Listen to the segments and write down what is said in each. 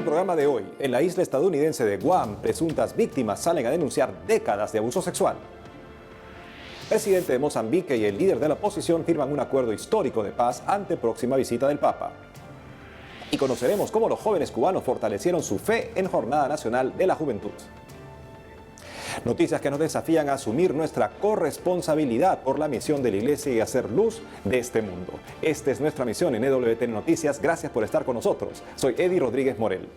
el programa de hoy, en la isla estadounidense de Guam, presuntas víctimas salen a denunciar décadas de abuso sexual. El presidente de Mozambique y el líder de la oposición firman un acuerdo histórico de paz ante próxima visita del Papa. Y conoceremos cómo los jóvenes cubanos fortalecieron su fe en Jornada Nacional de la Juventud. Noticias que nos desafían a asumir nuestra corresponsabilidad por la misión de la Iglesia y hacer luz de este mundo. Esta es nuestra misión en EWTN Noticias. Gracias por estar con nosotros. Soy Eddie Rodríguez Morel.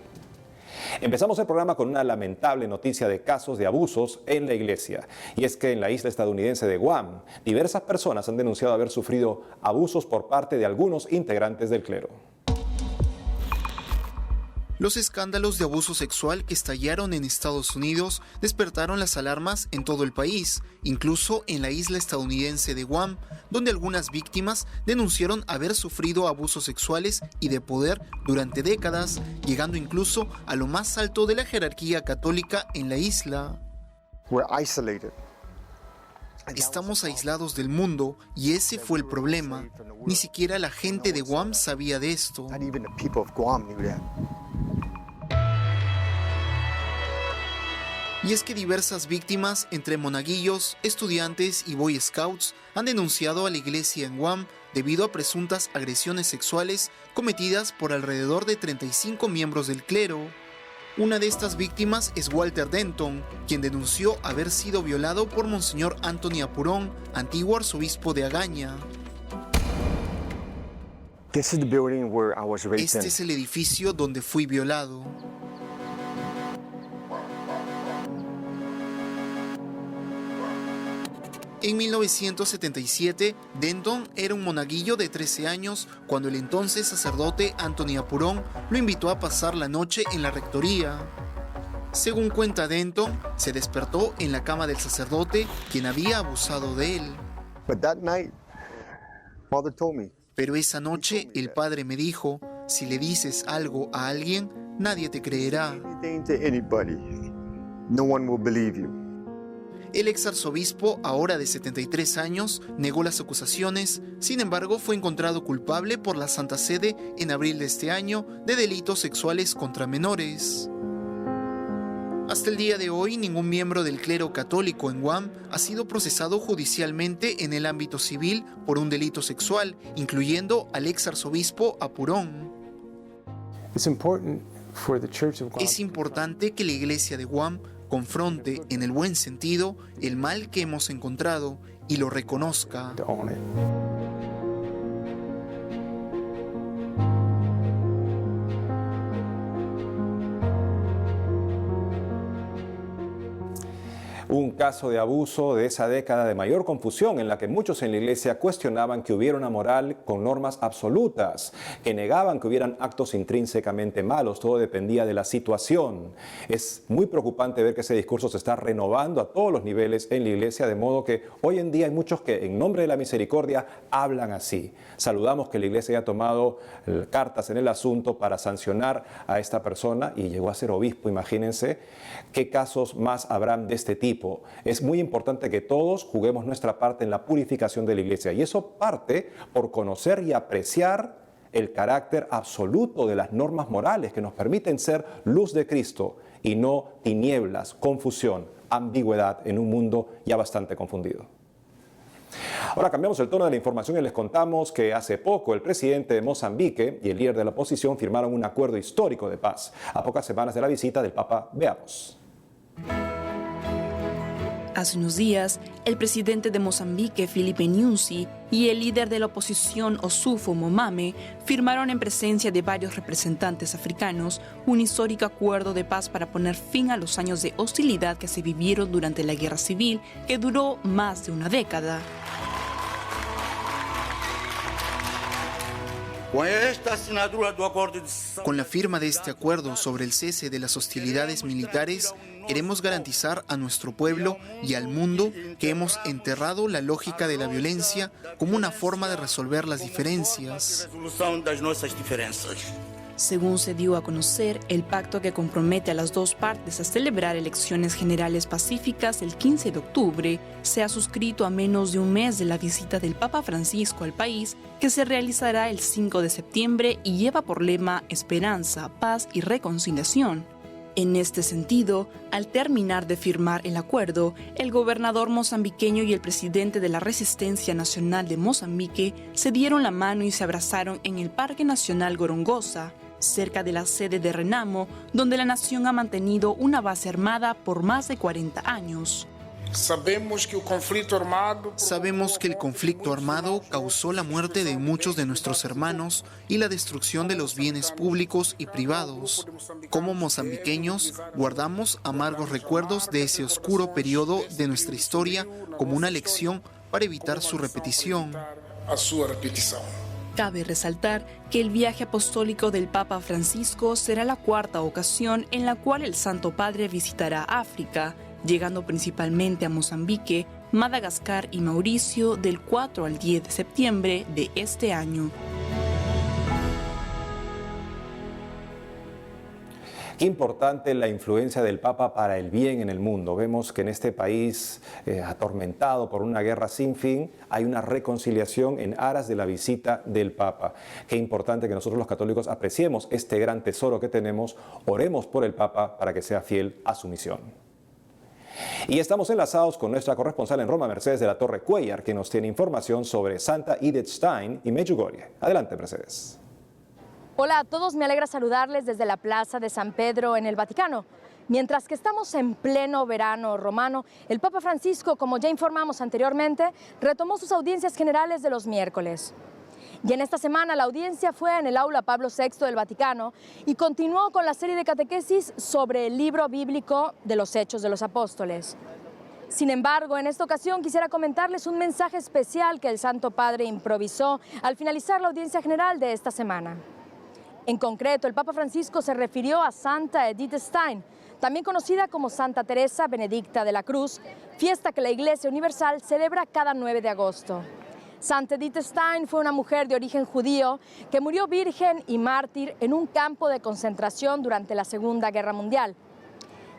Empezamos el programa con una lamentable noticia de casos de abusos en la Iglesia. Y es que en la isla estadounidense de Guam, diversas personas han denunciado haber sufrido abusos por parte de algunos integrantes del clero. Los escándalos de abuso sexual que estallaron en Estados Unidos despertaron las alarmas en todo el país, incluso en la isla estadounidense de Guam, donde algunas víctimas denunciaron haber sufrido abusos sexuales y de poder durante décadas, llegando incluso a lo más alto de la jerarquía católica en la isla. Estamos aislados del mundo y ese fue el problema. Ni siquiera la gente de Guam sabía de esto. Y es que diversas víctimas, entre monaguillos, estudiantes y boy scouts, han denunciado a la iglesia en Guam debido a presuntas agresiones sexuales cometidas por alrededor de 35 miembros del clero. Una de estas víctimas es Walter Denton, quien denunció haber sido violado por Monseñor Anthony Apurón, antiguo arzobispo de Agaña. Este es el edificio donde fui violado. En 1977, Denton era un monaguillo de 13 años cuando el entonces sacerdote Anthony Apurón lo invitó a pasar la noche en la rectoría. Según cuenta Denton, se despertó en la cama del sacerdote, quien había abusado de él. Pero esa noche el padre me dijo, si le dices algo a alguien, nadie te creerá. El ex arzobispo, ahora de 73 años, negó las acusaciones, sin embargo fue encontrado culpable por la Santa Sede en abril de este año de delitos sexuales contra menores. Hasta el día de hoy, ningún miembro del clero católico en Guam ha sido procesado judicialmente en el ámbito civil por un delito sexual, incluyendo al ex arzobispo Apurón. Es importante que la iglesia de Guam confronte en el buen sentido el mal que hemos encontrado y lo reconozca. Un caso de abuso de esa década de mayor confusión en la que muchos en la iglesia cuestionaban que hubiera una moral con normas absolutas, que negaban que hubieran actos intrínsecamente malos, todo dependía de la situación. Es muy preocupante ver que ese discurso se está renovando a todos los niveles en la iglesia, de modo que hoy en día hay muchos que en nombre de la misericordia hablan así. Saludamos que la iglesia haya tomado cartas en el asunto para sancionar a esta persona y llegó a ser obispo, imagínense qué casos más habrán de este tipo. Es muy importante que todos juguemos nuestra parte en la purificación de la iglesia y eso parte por conocer y apreciar el carácter absoluto de las normas morales que nos permiten ser luz de Cristo y no tinieblas, confusión, ambigüedad en un mundo ya bastante confundido. Ahora cambiamos el tono de la información y les contamos que hace poco el presidente de Mozambique y el líder de la oposición firmaron un acuerdo histórico de paz a pocas semanas de la visita del Papa. Veamos. Hace unos días, el presidente de Mozambique, Filipe Nyusi, y el líder de la oposición, Osufo Momame, firmaron en presencia de varios representantes africanos un histórico acuerdo de paz para poner fin a los años de hostilidad que se vivieron durante la guerra civil, que duró más de una década. Con la firma de este acuerdo sobre el cese de las hostilidades militares, queremos garantizar a nuestro pueblo y al mundo que hemos enterrado la lógica de la violencia como una forma de resolver las diferencias. Según se dio a conocer, el pacto que compromete a las dos partes a celebrar elecciones generales pacíficas el 15 de octubre se ha suscrito a menos de un mes de la visita del Papa Francisco al país, que se realizará el 5 de septiembre y lleva por lema Esperanza, Paz y Reconciliación. En este sentido, al terminar de firmar el acuerdo, el gobernador mozambiqueño y el presidente de la Resistencia Nacional de Mozambique se dieron la mano y se abrazaron en el Parque Nacional Gorongosa, cerca de la sede de Renamo, donde la nación ha mantenido una base armada por más de 40 años. Sabemos que el conflicto armado causó la muerte de muchos de nuestros hermanos y la destrucción de los bienes públicos y privados. Como mozambiqueños, guardamos amargos recuerdos de ese oscuro periodo de nuestra historia como una lección para evitar su repetición. Cabe resaltar que el viaje apostólico del Papa Francisco será la cuarta ocasión en la cual el Santo Padre visitará África, llegando principalmente a Mozambique, Madagascar y Mauricio del 4 al 10 de septiembre de este año. Qué importante la influencia del Papa para el bien en el mundo. Vemos que en este país atormentado por una guerra sin fin, hay una reconciliación en aras de la visita del Papa. Qué importante que nosotros los católicos apreciemos este gran tesoro que tenemos, oremos por el Papa para que sea fiel a su misión. Y estamos enlazados con nuestra corresponsal en Roma, Mercedes de la Torre Cuellar, que nos tiene información sobre Santa Edith Stein y Medjugorje. Adelante, Mercedes. Hola a todos, me alegra saludarles desde la Plaza de San Pedro en el Vaticano. Mientras que estamos en pleno verano romano, el Papa Francisco, como ya informamos anteriormente, retomó sus audiencias generales de los miércoles. Y en esta semana la audiencia fue en el aula Pablo VI del Vaticano y continuó con la serie de catequesis sobre el libro bíblico de los Hechos de los Apóstoles. Sin embargo, en esta ocasión quisiera comentarles un mensaje especial que el Santo Padre improvisó al finalizar la audiencia general de esta semana. En concreto, el Papa Francisco se refirió a Santa Edith Stein, también conocida como Santa Teresa Benedicta de la Cruz, fiesta que la Iglesia Universal celebra cada 9 de agosto. Santa Edith Stein fue una mujer de origen judío que murió virgen y mártir en un campo de concentración durante la Segunda Guerra Mundial.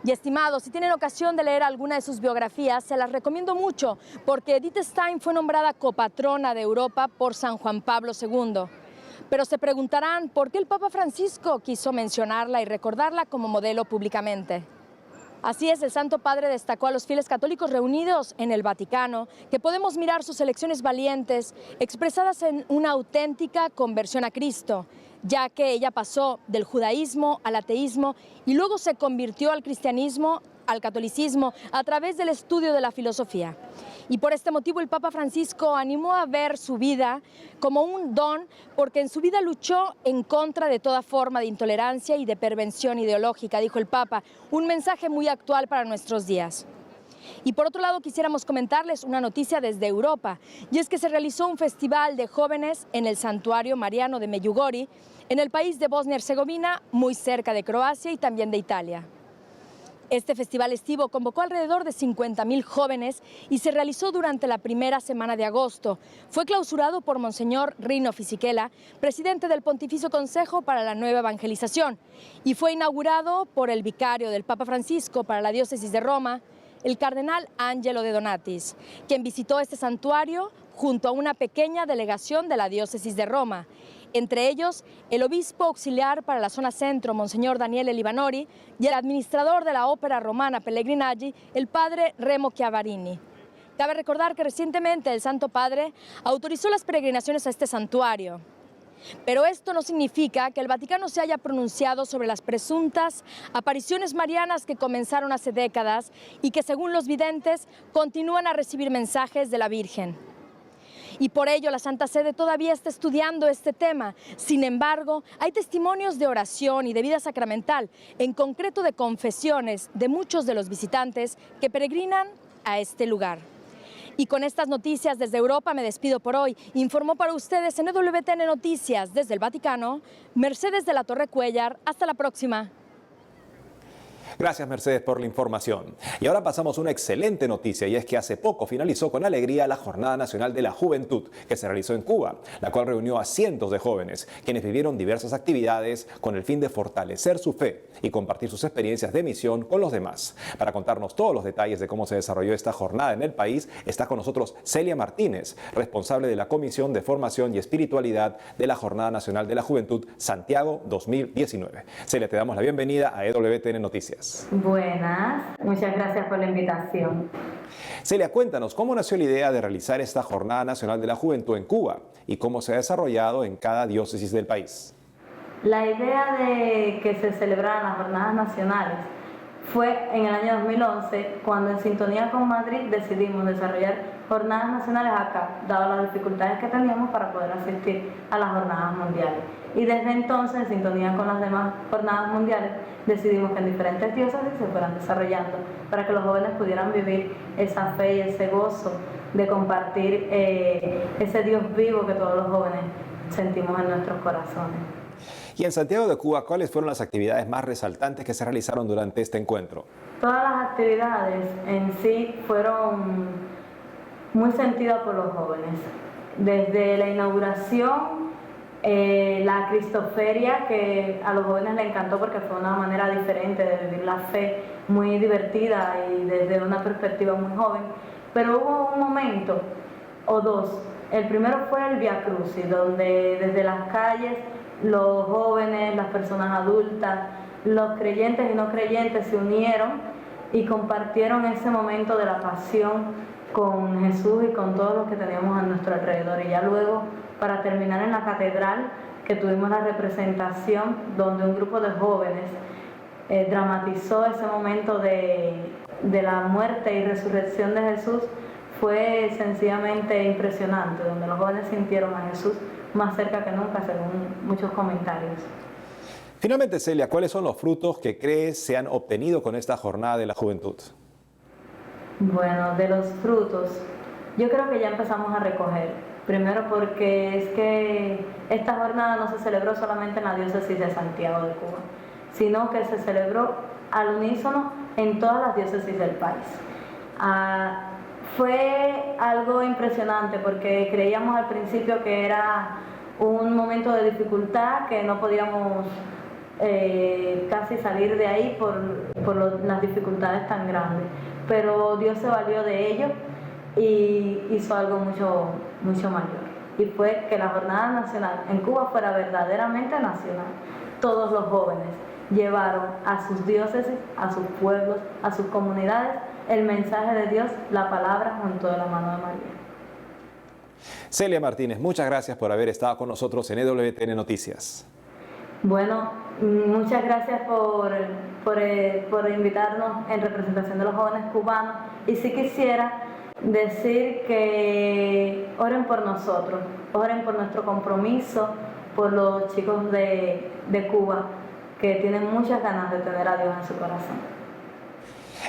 Y estimados, si tienen ocasión de leer alguna de sus biografías, se las recomiendo mucho, porque Edith Stein fue nombrada copatrona de Europa por San Juan Pablo II. Pero se preguntarán por qué el Papa Francisco quiso mencionarla y recordarla como modelo públicamente. Así es, el Santo Padre destacó a los fieles católicos reunidos en el Vaticano que podemos mirar sus elecciones valientes expresadas en una auténtica conversión a Cristo, ya que ella pasó del judaísmo al ateísmo y luego se convirtió al cristianismo, al catolicismo, a través del estudio de la filosofía. Y por este motivo el Papa Francisco animó a ver su vida como un don, porque en su vida luchó en contra de toda forma de intolerancia y de perversión ideológica, dijo el Papa, un mensaje muy actual para nuestros días. Y por otro lado quisiéramos comentarles una noticia desde Europa, y es que se realizó un festival de jóvenes en el Santuario Mariano de Medjugorje, en el país de Bosnia y Herzegovina, muy cerca de Croacia y también de Italia. Este festival estivo convocó alrededor de 50.000 jóvenes y se realizó durante la primera semana de agosto. Fue clausurado por Monseñor Rino Fisichella, presidente del Pontificio Consejo para la Nueva Evangelización, y fue inaugurado por el vicario del Papa Francisco para la diócesis de Roma, el cardenal Angelo de Donatis, quien visitó este santuario junto a una pequeña delegación de la diócesis de Roma. Entre ellos, el obispo auxiliar para la zona centro, Monseñor Daniele Libanori, y el administrador de la ópera romana Pellegrinaggi, el padre Remo Chiavarini. Cabe recordar que recientemente el Santo Padre autorizó las peregrinaciones a este santuario. Pero esto no significa que el Vaticano se haya pronunciado sobre las presuntas apariciones marianas que comenzaron hace décadas y que, según los videntes, continúan a recibir mensajes de la Virgen. Y por ello la Santa Sede todavía está estudiando este tema. Sin embargo, hay testimonios de oración y de vida sacramental, en concreto de confesiones de muchos de los visitantes que peregrinan a este lugar. Y con estas noticias desde Europa me despido por hoy. Informó para ustedes en EWTN Noticias desde el Vaticano, Mercedes de la Torre Cuellar. Hasta la próxima. Gracias, Mercedes, por la información. Y ahora pasamos a una excelente noticia, y es que hace poco finalizó con alegría la Jornada Nacional de la Juventud que se realizó en Cuba, la cual reunió a cientos de jóvenes, quienes vivieron diversas actividades con el fin de fortalecer su fe y compartir sus experiencias de misión con los demás. Para contarnos todos los detalles de cómo se desarrolló esta jornada en el país, está con nosotros Celia Martínez, responsable de la Comisión de Formación y Espiritualidad de la Jornada Nacional de la Juventud Santiago 2019. Celia, te damos la bienvenida a EWTN Noticias. Buenas, muchas gracias por la invitación. Celia, cuéntanos cómo nació la idea de realizar esta Jornada Nacional de la Juventud en Cuba y cómo se ha desarrollado en cada diócesis del país. La idea de que se celebraran las jornadas nacionales fue en el año 2011, cuando en sintonía con Madrid decidimos desarrollar jornadas nacionales acá, dadas las dificultades que teníamos para poder asistir a las jornadas mundiales. Y desde entonces, en sintonía con las demás jornadas mundiales, decidimos que en diferentes diócesis se fueran desarrollando para que los jóvenes pudieran vivir esa fe y ese gozo de compartir ese Dios vivo que todos los jóvenes sentimos en nuestros corazones. Y en Santiago de Cuba, ¿cuáles fueron las actividades más resaltantes que se realizaron durante este encuentro? Todas las actividades en sí fueron muy sentidas por los jóvenes. Desde la inauguración, la Cristoferia, que a los jóvenes les encantó porque fue una manera diferente de vivir la fe, muy divertida y desde una perspectiva muy joven. Pero hubo un momento o dos. El primero fue el Via Crucis, donde desde las calles los jóvenes, las personas adultas, los creyentes y no creyentes se unieron y compartieron ese momento de la pasión con Jesús y con todos los que teníamos a nuestro alrededor. Y ya luego, para terminar en la catedral, que tuvimos la representación donde un grupo de jóvenes dramatizó ese momento de la muerte y resurrección de Jesús, fue sencillamente impresionante, donde los jóvenes sintieron a Jesús más cerca que nunca, según muchos comentarios. Finalmente, Celia, ¿cuáles son los frutos que crees se han obtenido con esta Jornada de la Juventud? Bueno, de los frutos, yo creo que ya empezamos a recoger. Primero porque es que esta jornada no se celebró solamente en la diócesis de Santiago de Cuba, sino que se celebró al unísono en todas las diócesis del país. Fue algo impresionante porque creíamos al principio que era un momento de dificultad, que no podíamos casi salir de ahí por las dificultades tan grandes. Pero Dios se valió de ello y hizo algo mucho mayor. Y fue que la Jornada Nacional en Cuba fuera verdaderamente nacional. Todos los jóvenes llevaron a sus diócesis, a sus pueblos, a sus comunidades, el mensaje de Dios, la palabra junto de la mano de María. Celia Martínez, muchas gracias por haber estado con nosotros en EWTN Noticias. Bueno, muchas gracias por invitarnos en representación de los jóvenes cubanos. Y sí quisiera decir que oren por nosotros, oren por nuestro compromiso, por los chicos de Cuba, que tienen muchas ganas de tener a Dios en su corazón.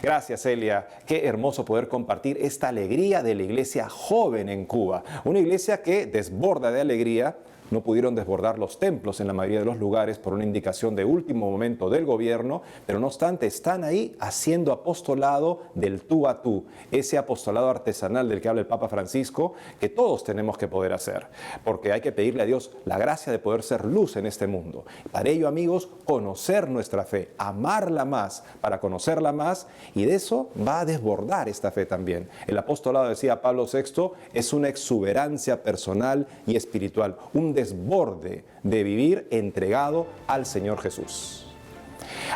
Gracias, Celia. Qué hermoso poder compartir esta alegría de la iglesia joven en Cuba. Una iglesia que desborda de alegría. No pudieron desbordar los templos en la mayoría de los lugares por una indicación de último momento del gobierno, pero no obstante están ahí haciendo apostolado del tú a tú, ese apostolado artesanal del que habla el Papa Francisco, que todos tenemos que poder hacer, porque hay que pedirle a Dios la gracia de poder ser luz en este mundo. Para ello, amigos, conocer nuestra fe, amarla más para conocerla más, y de eso va a desbordar esta fe también. El apostolado, decía Pablo VI, es una exuberancia personal y espiritual, un desborde de vivir entregado al Señor Jesús.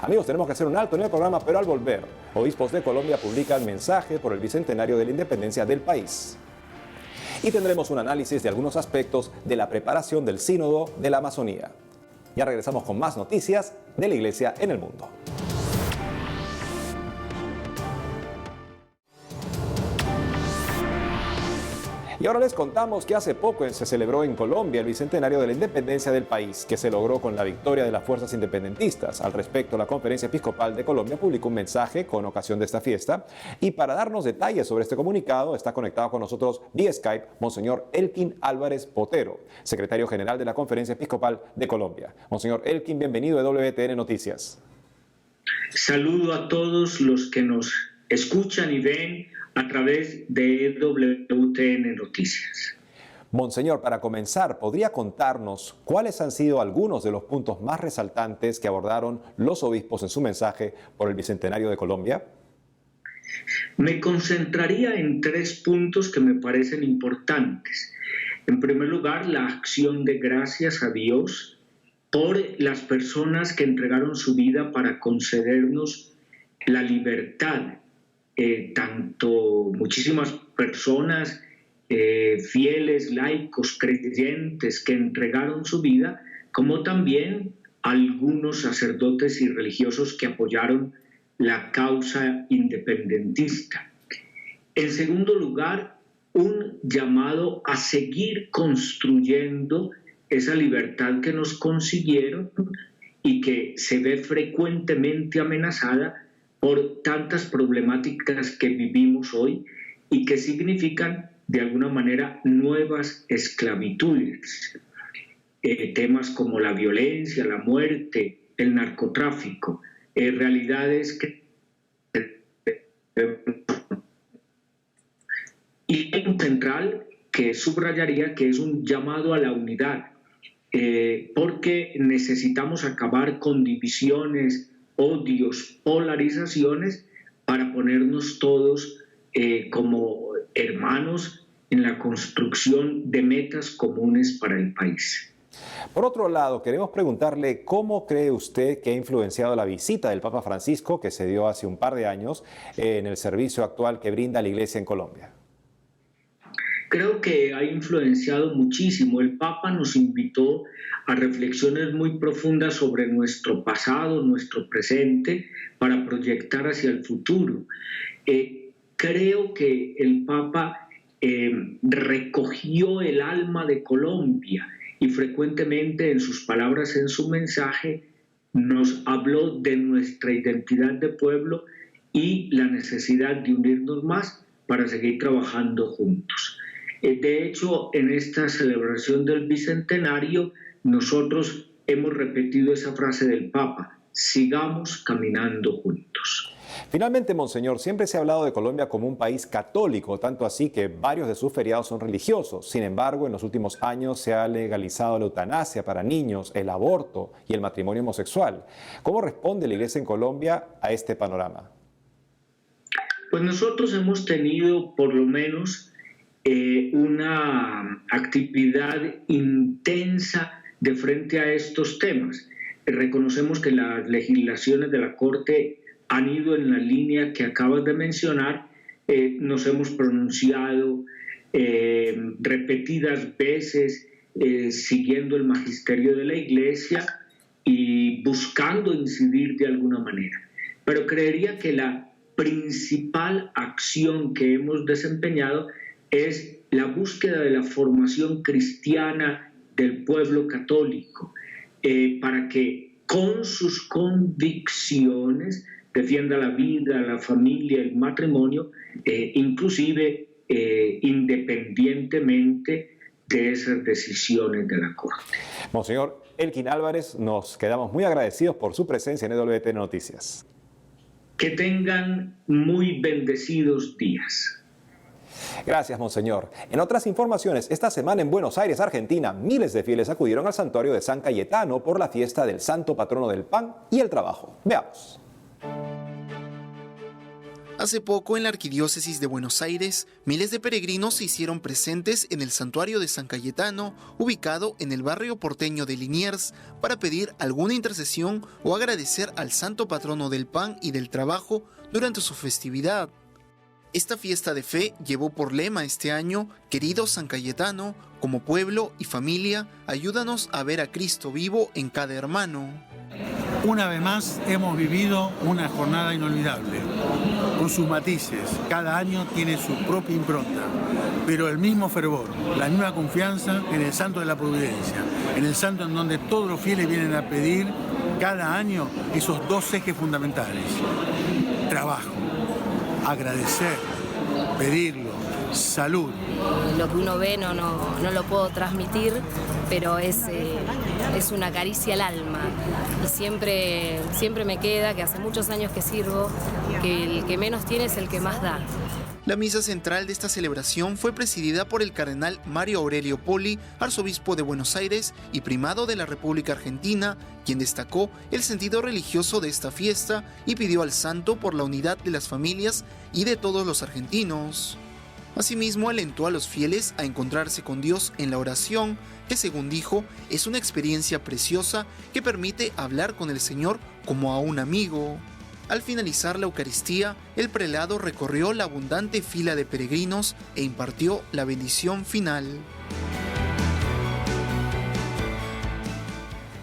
Amigos, tenemos que hacer un alto en el programa, pero al volver, obispos de Colombia publican mensaje por el bicentenario de la independencia del país. Y tendremos un análisis de algunos aspectos de la preparación del Sínodo de la Amazonía. Ya regresamos con más noticias de la Iglesia en el mundo. Y ahora les contamos que hace poco se celebró en Colombia el bicentenario de la independencia del país, que se logró con la victoria de las fuerzas independentistas. Al respecto, la Conferencia Episcopal de Colombia publicó un mensaje con ocasión de esta fiesta. Y para darnos detalles sobre este comunicado, está conectado con nosotros vía Skype Monseñor Elkin Álvarez Botero, secretario general de la Conferencia Episcopal de Colombia. Monseñor Elkin, bienvenido a WTN Noticias. Saludo a todos los que nos escuchan y ven a través de WTN Noticias. Monseñor, para comenzar, ¿podría contarnos cuáles han sido algunos de los puntos más resaltantes que abordaron los obispos en su mensaje por el Bicentenario de Colombia? Me concentraría en 3 puntos que me parecen importantes. En primer lugar, la acción de gracias a Dios por las personas que entregaron su vida para concedernos la libertad. Tanto muchísimas personas fieles, laicos, creyentes que entregaron su vida, como también algunos sacerdotes y religiosos que apoyaron la causa independentista. En segundo lugar, un llamado a seguir construyendo esa libertad que nos consiguieron y que se ve frecuentemente amenazada por tantas problemáticas que vivimos hoy y que significan de alguna manera nuevas esclavitudes. Temas como la violencia, la muerte, el narcotráfico, realidades que... Y un central que subrayaría que es un llamado a la unidad, porque necesitamos acabar con divisiones, odios, polarizaciones para ponernos todos como hermanos en la construcción de metas comunes para el país. Por otro lado, queremos preguntarle cómo cree usted que ha influenciado la visita del Papa Francisco que se dio hace un par de años en el servicio actual que brinda la Iglesia en Colombia. Creo que ha influenciado muchísimo. El Papa nos invitó a reflexiones muy profundas sobre nuestro pasado, nuestro presente, para proyectar hacia el futuro. Creo que el Papa recogió el alma de Colombia y frecuentemente en sus palabras, en su mensaje, nos habló de nuestra identidad de pueblo y la necesidad de unirnos más para seguir trabajando juntos. De hecho, en esta celebración del Bicentenario, nosotros hemos repetido esa frase del Papa: sigamos caminando juntos. Finalmente, Monseñor, siempre se ha hablado de Colombia como un país católico, tanto así que varios de sus feriados son religiosos. Sin embargo, en los últimos años se ha legalizado la eutanasia para niños, el aborto y el matrimonio homosexual. ¿Cómo responde la Iglesia en Colombia a este panorama? Pues nosotros hemos tenido por lo menos una actividad intensa de frente a estos temas. Reconocemos que las legislaciones de la Corte han ido en la línea que acabas de mencionar. Nos hemos pronunciado repetidas veces siguiendo el magisterio de la Iglesia y buscando incidir de alguna manera. Pero creería que la principal acción que hemos desempeñado es la búsqueda de la formación cristiana del pueblo católico, para que con sus convicciones defienda la vida, la familia, el matrimonio, inclusive independientemente de esas decisiones de la Corte. Monseñor Elkin Álvarez, nos quedamos muy agradecidos por su presencia en WTN Noticias. Que tengan muy bendecidos días. Gracias, Monseñor. En otras informaciones, esta semana en Buenos Aires, Argentina, miles de fieles acudieron al santuario de San Cayetano por la fiesta del santo patrono del pan y el trabajo. Veamos. Hace poco, en la Arquidiócesis de Buenos Aires, miles de peregrinos se hicieron presentes en el santuario de San Cayetano, ubicado en el barrio porteño de Liniers, para pedir alguna intercesión o agradecer al santo patrono del pan y del trabajo durante su festividad. Esta fiesta de fe llevó por lema este año: querido San Cayetano, como pueblo y familia, ayúdanos a ver a Cristo vivo en cada hermano. Una vez más hemos vivido una jornada inolvidable, con sus matices. Cada año tiene su propia impronta, pero el mismo fervor, la misma confianza en el Santo de la Providencia, en el Santo en donde todos los fieles vienen a pedir cada año esos 2 ejes fundamentales: trabajo, agradecer, pedirlo, salud. Lo que uno ve no lo puedo transmitir, pero es una caricia al alma. Y siempre me queda, que hace muchos años que sirvo, que el que menos tiene es el que más da. La misa central de esta celebración fue presidida por el cardenal Mario Aurelio Poli, arzobispo de Buenos Aires y primado de la República Argentina, quien destacó el sentido religioso de esta fiesta y pidió al santo por la unidad de las familias y de todos los argentinos. Asimismo, alentó a los fieles a encontrarse con Dios en la oración, que según dijo, es una experiencia preciosa que permite hablar con el Señor como a un amigo. Al finalizar la Eucaristía, el prelado recorrió la abundante fila de peregrinos e impartió la bendición final.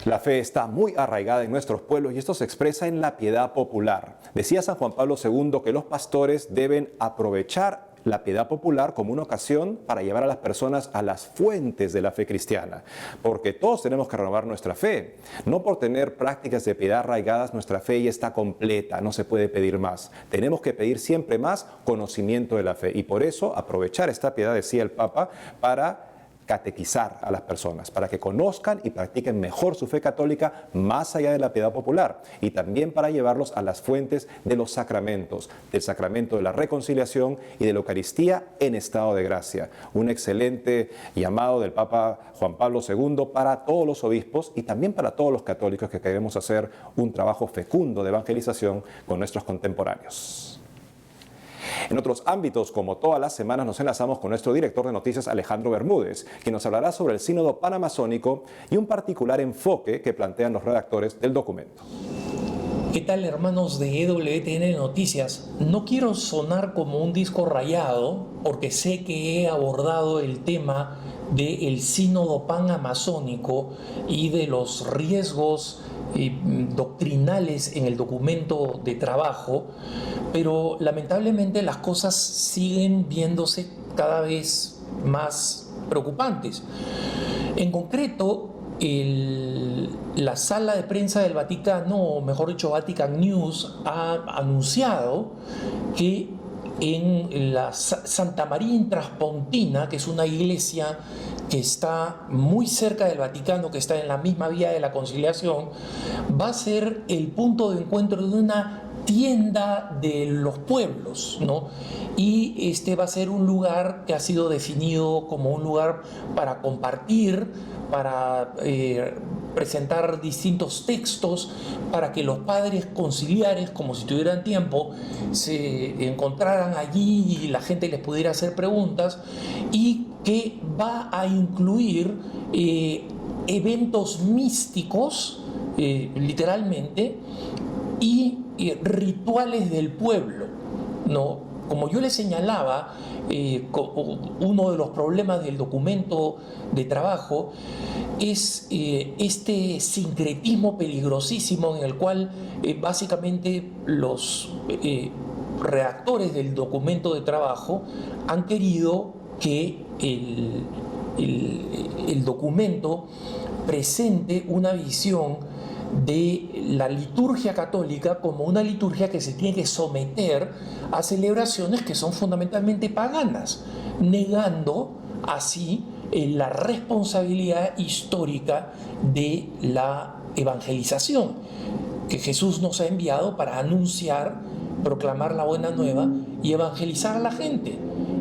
La fe está muy arraigada en nuestros pueblos y esto se expresa en la piedad popular. Decía San Juan Pablo II que los pastores deben aprovechar la piedad popular como una ocasión para llevar a las personas a las fuentes de la fe cristiana, porque todos tenemos que renovar nuestra fe. No por tener prácticas de piedad arraigadas nuestra fe ya está completa, no se puede pedir más. Tenemos que pedir siempre más conocimiento de la fe y por eso aprovechar esta piedad, decía el Papa, para catequizar a las personas, para que conozcan y practiquen mejor su fe católica más allá de la piedad popular y también para llevarlos a las fuentes de los sacramentos, del sacramento de la reconciliación y de la Eucaristía en estado de gracia. Un excelente llamado del Papa Juan Pablo II para todos los obispos y también para todos los católicos que queremos hacer un trabajo fecundo de evangelización con nuestros contemporáneos. En otros ámbitos, como todas las semanas, nos enlazamos con nuestro director de noticias Alejandro Bermúdez, quien nos hablará sobre el Sínodo Panamazónico y un particular enfoque que plantean los redactores del documento. ¿Qué tal, hermanos de EWTN Noticias? No quiero sonar como un disco rayado, porque sé que he abordado el tema del Sínodo Panamazónico y de los riesgos doctrinales en el documento de trabajo, pero lamentablemente las cosas siguen viéndose cada vez más preocupantes. En concreto, la sala de prensa del Vaticano, o mejor dicho Vatican News, ha anunciado que en la Santa María in Traspontina, que es una iglesia que está muy cerca del Vaticano, que está en la misma vía de la Conciliación, va a ser el punto de encuentro de una tienda de los pueblos, ¿no? Y este va a ser un lugar que ha sido definido como un lugar para compartir, para presentar distintos textos, para que los padres conciliares, como si tuvieran tiempo, se encontraran allí y la gente les pudiera hacer preguntas, y que va a incluir eventos místicos, literalmente, y rituales del pueblo, ¿no? Como yo les señalaba, uno de los problemas del documento de trabajo es este sincretismo peligrosísimo en el cual básicamente los redactores del documento de trabajo han querido que el documento presente una visión de la liturgia católica como una liturgia que se tiene que someter a celebraciones que son fundamentalmente paganas, negando así la responsabilidad histórica de la evangelización que Jesús nos ha enviado para anunciar, proclamar la buena nueva y evangelizar a la gente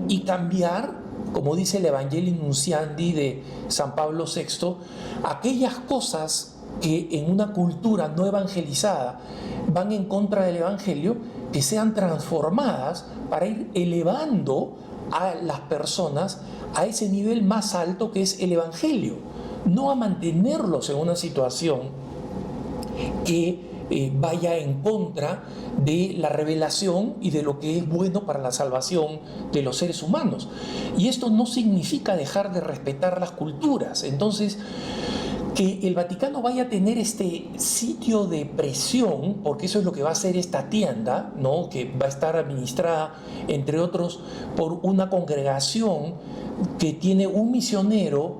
y cambiar, como dice el Evangelii Nunciandi de San Pablo VI, aquellas cosas que en una cultura no evangelizada van en contra del Evangelio, que sean transformadas para ir elevando a las personas a ese nivel más alto que es el Evangelio, no a mantenerlos en una situación que vaya en contra de la revelación y de lo que es bueno para la salvación de los seres humanos. Y esto no significa dejar de respetar las culturas. Entonces, que el Vaticano vaya a tener este sitio de presión, porque eso es lo que va a ser esta tienda, ¿no? Que va a estar administrada, entre otros, por una congregación que tiene un misionero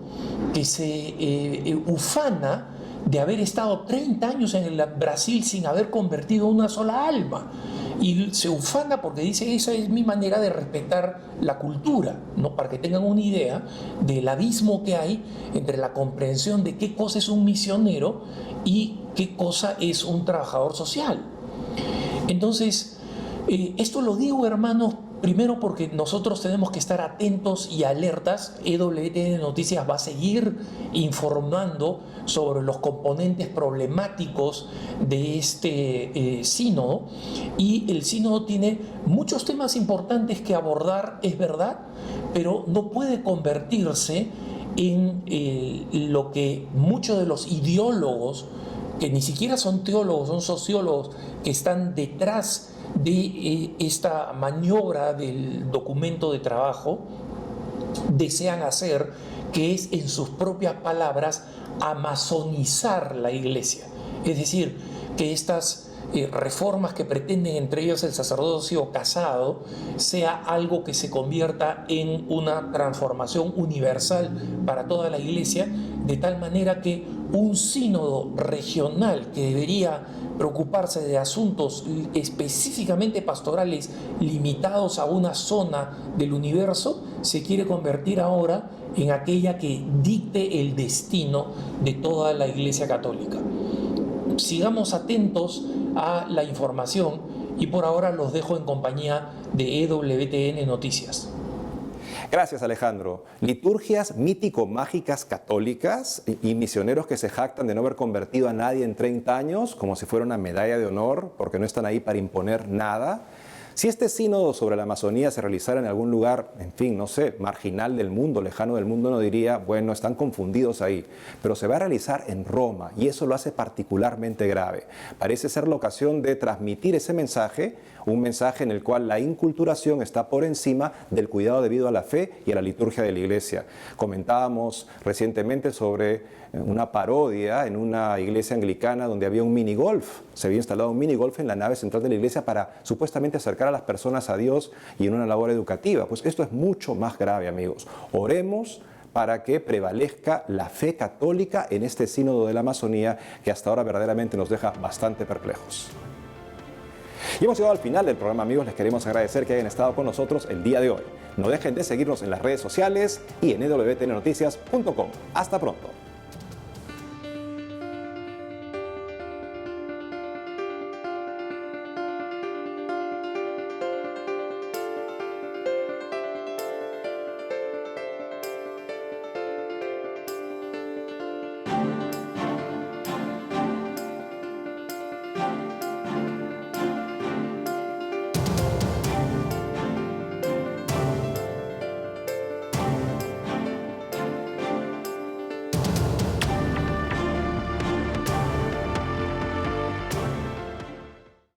que se ufana de haber estado 30 años en el Brasil sin haber convertido una sola alma. y se ufana porque dice: esa es mi manera de respetar la cultura, ¿no? Para que tengan una idea del abismo que hay entre la comprensión de qué cosa es un misionero y qué cosa es un trabajador social. Entonces, esto lo digo, hermanos, primero porque nosotros tenemos que estar atentos y alertas. EWTN Noticias va a seguir informando sobre los componentes problemáticos de este sínodo, y el sínodo tiene muchos temas importantes que abordar, es verdad, pero no puede convertirse en lo que muchos de los ideólogos, que ni siquiera son teólogos, son sociólogos, que están detrás de esta maniobra del documento de trabajo, desean hacer, que es, en sus propias palabras, amazonizar la iglesia. Es decir, que estas reformas que pretenden, entre ellas el sacerdocio casado, sea algo que se convierta en una transformación universal para toda la iglesia, de tal manera que un sínodo regional que debería preocuparse de asuntos específicamente pastorales limitados a una zona del universo, se quiere convertir ahora en aquella que dicte el destino de toda la Iglesia Católica. Sigamos atentos a la información, y por ahora los dejo en compañía de EWTN Noticias. Gracias, Alejandro. Liturgias mítico-mágicas católicas y misioneros que se jactan de no haber convertido a nadie en 30 años, como si fuera una medalla de honor, porque no están ahí para imponer nada. Si este sínodo sobre la Amazonía se realizara en algún lugar, en fin, no sé, marginal del mundo, lejano del mundo, uno diría, bueno, están confundidos ahí. Pero se va a realizar en Roma, y eso lo hace particularmente grave. Parece ser la ocasión de transmitir ese mensaje, un mensaje en el cual la inculturación está por encima del cuidado debido a la fe y a la liturgia de la Iglesia. Comentábamos recientemente sobre una parodia en una iglesia anglicana donde había un minigolf. Se había instalado un minigolf en la nave central de la iglesia para supuestamente acercar a las personas a Dios y en una labor educativa. Pues esto es mucho más grave, amigos. Oremos para que prevalezca la fe católica en este sínodo de la Amazonía, que hasta ahora verdaderamente nos deja bastante perplejos. Y hemos llegado al final del programa, amigos. Les queremos agradecer que hayan estado con nosotros el día de hoy. No dejen de seguirnos en las redes sociales y en EWTNnoticias.com. Hasta pronto.